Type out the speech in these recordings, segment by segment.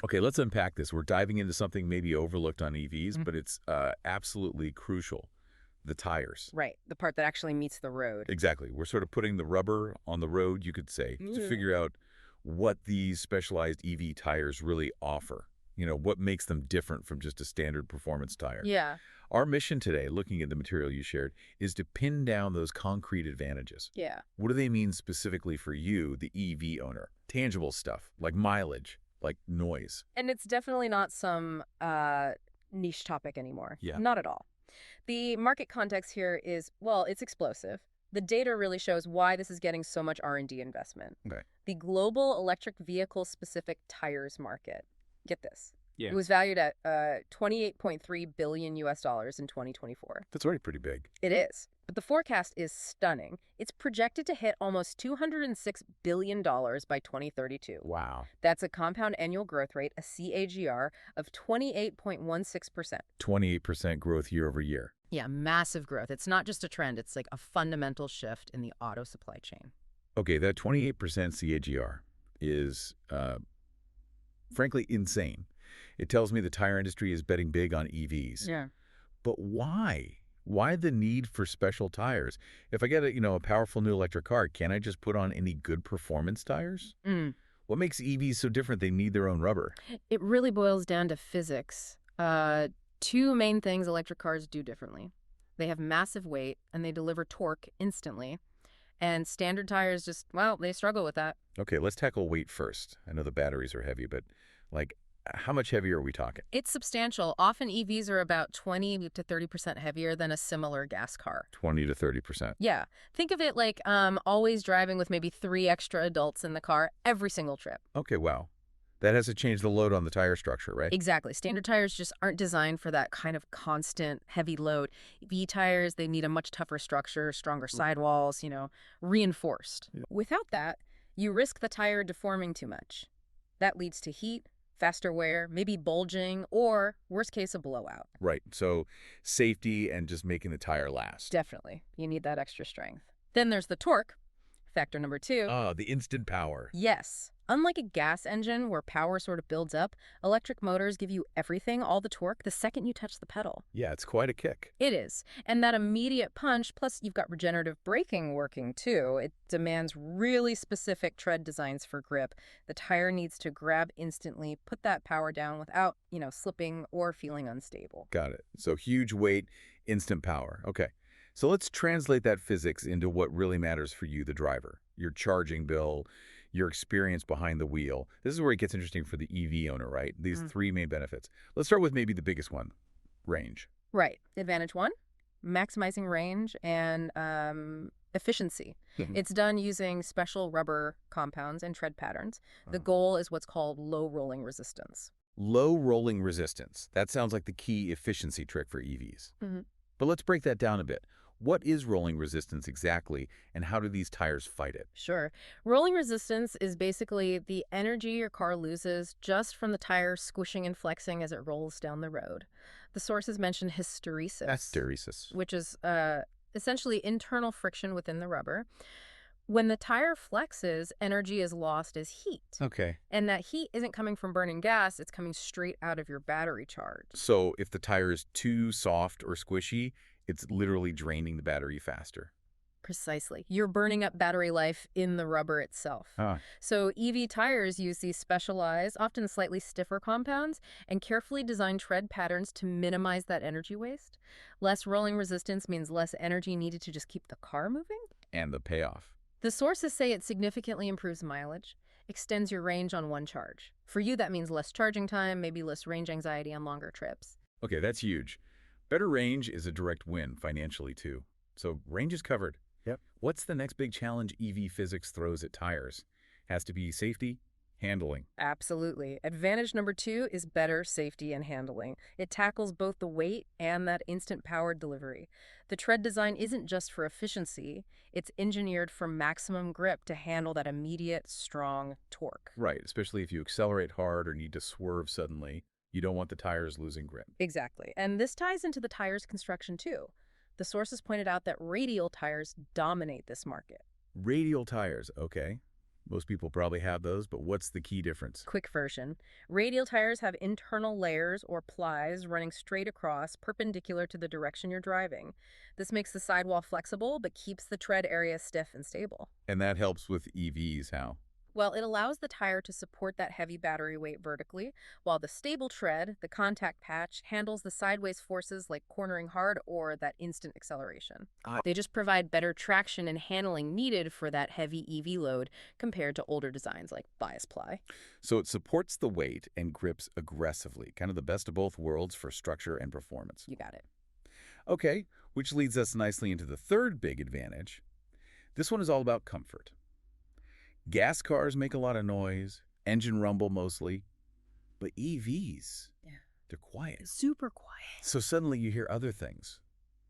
Okay, let's unpack this. We're diving into something maybe overlooked on EVs, but it's absolutely crucial. The tires. Right, the part that actually meets the road. Exactly. We're sort of putting the rubber on the road, you could say, to figure out what these specialized EV tires really offer. What makes them different from just a standard performance tire. Yeah. Our mission today, looking at the material you shared, is to pin down those concrete advantages. Yeah. What do they mean specifically for you, the EV owner? Tangible stuff, like mileage, like noise. And it's definitely not some niche topic anymore. Yeah. Not at all. The market context here is, well, it's explosive. The data really shows why this is getting so much R&D investment. Okay. The global electric vehicle specific tires market. Get this. Yeah. It was valued at $28.3 billion US in 2024. That's already pretty big. It is. But the forecast is stunning. It's projected to hit almost $206 billion by 2032. Wow. That's a compound annual growth rate, a CAGR, of 28.16%. 28% growth year over year. Yeah, massive growth. It's not just a trend. It's like a fundamental shift in the auto supply chain. Okay, that 28% CAGR is, frankly, insane. It tells me the tire industry is betting big on EVs. Yeah. But why? Why the need for special tires? If I get a powerful new electric car, can't I just put on any good performance tires? What makes EVs so different they need their own rubber? It really boils down to physics. Two main things electric cars do differently. They have massive weight, and they deliver torque instantly. And standard tires just, well, they struggle with that. Okay, let's tackle weight first. I know the batteries are heavy, but, how much heavier are we talking? It's substantial. Often EVs are about 20 to 30% heavier than a similar gas car. 20 to 30%. Yeah. Think of it like always driving with maybe 3 extra adults in the car every single trip. Okay, wow. That has to change the load on the tire structure, right? Exactly. Standard tires just aren't designed for that kind of constant heavy load. EV tires, they need a much tougher structure, stronger sidewalls, reinforced. Yeah. Without that, you risk the tire deforming too much. That leads to heat, faster wear, maybe bulging, or, worst case, a blowout. Right. So safety and just making the tire last. Definitely. You need that extra strength. Then there's the torque. Factor number 2. The instant power. Yes. Unlike a gas engine where power sort of builds up, electric motors give you everything, all the torque, the second you touch the pedal. Yeah, it's quite a kick. It is. And that immediate punch, plus you've got regenerative braking working too. It demands really specific tread designs for grip. The tire needs to grab instantly, put that power down without, slipping or feeling unstable. Got it. So huge weight, instant power. Okay. So let's translate that physics into what really matters for you, the driver. Your charging bill, your experience behind the wheel. This is where it gets interesting for the EV owner, right? These 3 main benefits. Let's start with maybe the biggest one, range. Right. Advantage 1, maximizing range and efficiency. It's done using special rubber compounds and tread patterns. The goal is what's called low rolling resistance. Low rolling resistance. That sounds like the key efficiency trick for EVs. But let's break that down a bit. What is rolling resistance exactly, and how do these tires fight it? Sure. Rolling resistance is basically the energy your car loses just from the tire squishing and flexing as it rolls down the road. The sources mention hysteresis. Hysteresis. Which is essentially internal friction within the rubber. When the tire flexes, energy is lost as heat. Okay. And that heat isn't coming from burning gas, it's coming straight out of your battery charge. So if the tire is too soft or squishy, it's literally draining the battery faster. Precisely. You're burning up battery life in the rubber itself. So EV tires use these specialized, often slightly stiffer compounds and carefully designed tread patterns to minimize that energy waste. Less rolling resistance means less energy needed to just keep the car moving. And the payoff. The sources say it significantly improves mileage, extends your range on one charge. For you, that means less charging time, maybe less range anxiety on longer trips. Okay, that's huge. Better range is a direct win financially, too. So range is covered. Yep. What's the next big challenge EV physics throws at tires? Has to be safety, handling. Absolutely. Advantage number 2 is better safety and handling. It tackles both the weight and that instant power delivery. The tread design isn't just for efficiency. It's engineered for maximum grip to handle that immediate, strong torque. Right, especially if you accelerate hard or need to swerve suddenly. You don't want the tires losing grip. Exactly. And this ties into the tire's construction, too. The sources pointed out that radial tires dominate this market. Radial tires, okay. Most people probably have those, but what's the key difference? Quick version. Radial tires have internal layers or plies running straight across, perpendicular to the direction you're driving. This makes the sidewall flexible, but keeps the tread area stiff and stable. And that helps with EVs, how? Well, it allows the tire to support that heavy battery weight vertically, while the stable tread, the contact patch, handles the sideways forces like cornering hard or that instant acceleration. They just provide better traction and handling needed for that heavy EV load compared to older designs like bias ply. So it supports the weight and grips aggressively, kind of the best of both worlds for structure and performance. You got it. Okay, which leads us nicely into the third big advantage. This one is all about comfort. Gas cars make a lot of noise, engine rumble mostly, but EVs, Yeah. they're quiet. Super quiet. So suddenly you hear other things,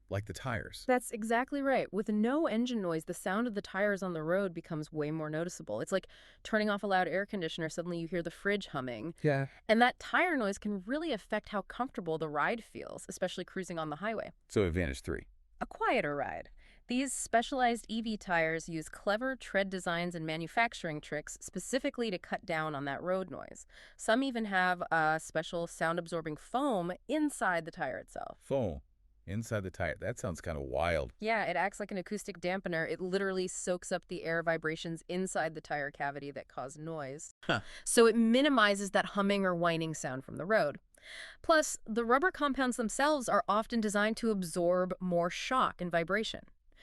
like the tires. That's exactly right. With no engine noise, the sound of the tires on the road becomes way more noticeable. It's like turning off a loud air conditioner, suddenly you hear the fridge humming. Yeah. And that tire noise can really affect how comfortable the ride feels, especially cruising on the highway. So advantage 3. A quieter ride. These specialized EV tires use clever tread designs and manufacturing tricks specifically to cut down on that road noise. Some even have a special sound-absorbing foam inside the tire itself. Foam inside the tire. That sounds kind of wild. Yeah, it acts like an acoustic dampener. It literally soaks up the air vibrations inside the tire cavity that cause noise. Huh. So it minimizes that humming or whining sound from the road. Plus, the rubber compounds themselves are often designed to absorb more shock and vibration.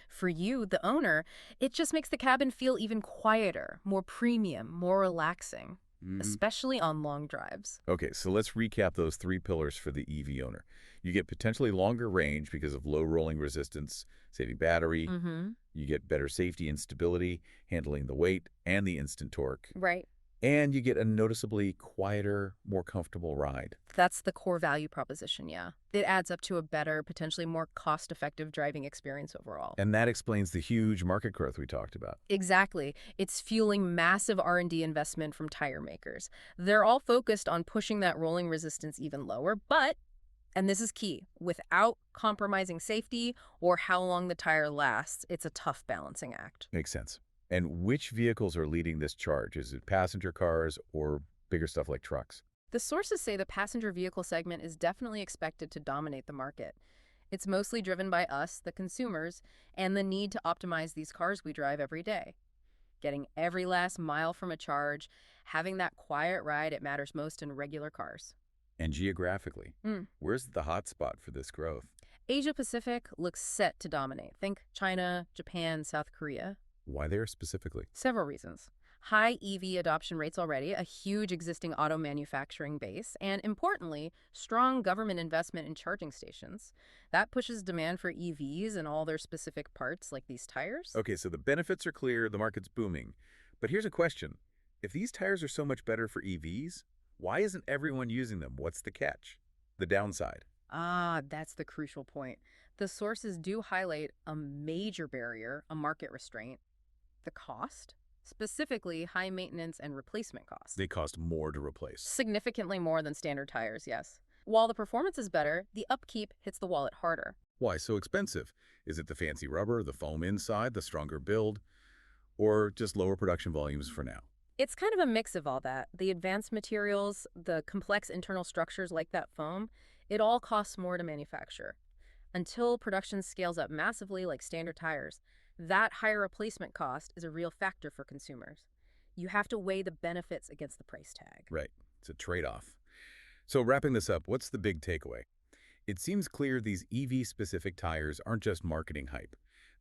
For you, the owner, it just makes the cabin feel even quieter, more premium, more relaxing, especially on long drives. Okay, so let's recap those 3 pillars for the EV owner. You get potentially longer range because of low rolling resistance, saving battery. You get better safety and stability, handling the weight and the instant torque. Right. And you get a noticeably quieter, more comfortable ride. That's the core value proposition, yeah. It adds up to a better, potentially more cost-effective driving experience overall. And that explains the huge market growth we talked about. Exactly. It's fueling massive R&D investment from tire makers. They're all focused on pushing that rolling resistance even lower, but, and this is key, without compromising safety or how long the tire lasts, it's a tough balancing act. Makes sense. And which vehicles are leading this charge? Is it passenger cars or bigger stuff like trucks? The sources say the passenger vehicle segment is definitely expected to dominate the market. It's mostly driven by us, the consumers, and the need to optimize these cars we drive every day. Getting every last mile from a charge, having that quiet ride, it matters most in regular cars. And geographically, where's the hot spot for this growth? Asia Pacific looks set to dominate. Think China, Japan, South Korea. Why there specifically? Several reasons. High EV adoption rates already, a huge existing auto manufacturing base, and importantly, strong government investment in charging stations. That pushes demand for EVs and all their specific parts like these tires. Okay, so the benefits are clear, the market's booming. But here's a question. If these tires are so much better for EVs, why isn't everyone using them? What's the catch? The downside? Ah, that's the crucial point. The sources do highlight a major barrier, a market restraint. The cost, specifically high maintenance and replacement costs. They cost more to replace. Significantly more than standard tires, yes. While the performance is better, the upkeep hits the wallet harder. Why so expensive? Is it the fancy rubber, the foam inside, the stronger build, or just lower production volumes for now? It's kind of a mix of all that. The advanced materials, the complex internal structures like that foam, it all costs more to manufacture. Until production scales up massively like standard tires, that higher replacement cost is a real factor for consumers. You have to weigh the benefits against the price tag. Right. It's a trade-off. So wrapping this up, what's the big takeaway? It seems clear these EV-specific tires aren't just marketing hype.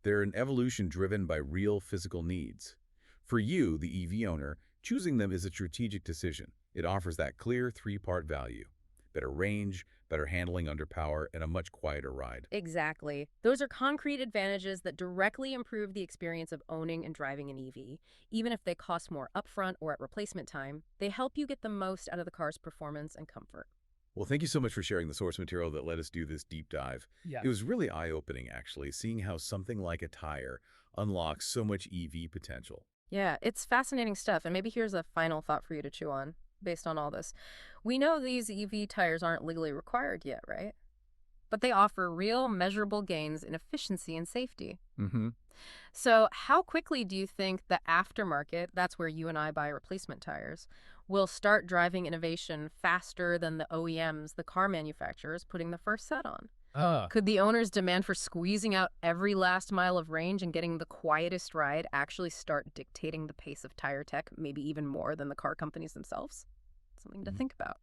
They're an evolution driven by real physical needs. For you, the EV owner, choosing them is a strategic decision. It offers that clear 3-part value. Better range, better handling under power, and a much quieter ride. Exactly. Those are concrete advantages that directly improve the experience of owning and driving an EV. Even if they cost more upfront or at replacement time, they help you get the most out of the car's performance and comfort. Well, thank you so much for sharing the source material that let us do this deep dive. Yeah. It was really eye-opening, actually, seeing how something like a tire unlocks so much EV potential. Yeah, it's fascinating stuff. And maybe here's a final thought for you to chew on based on all this. We know these EV tires aren't legally required yet, right? but they offer real, measurable gains in efficiency and safety. Mm-hmm. So how quickly do you think the aftermarket, that's where you and I buy replacement tires, will start driving innovation faster than the OEMs, the car manufacturers, putting the first set on? Ah, Could the owner's demand for squeezing out every last mile of range and getting the quietest ride actually start dictating the pace of tire tech, maybe even more than the car companies themselves? Something to think about.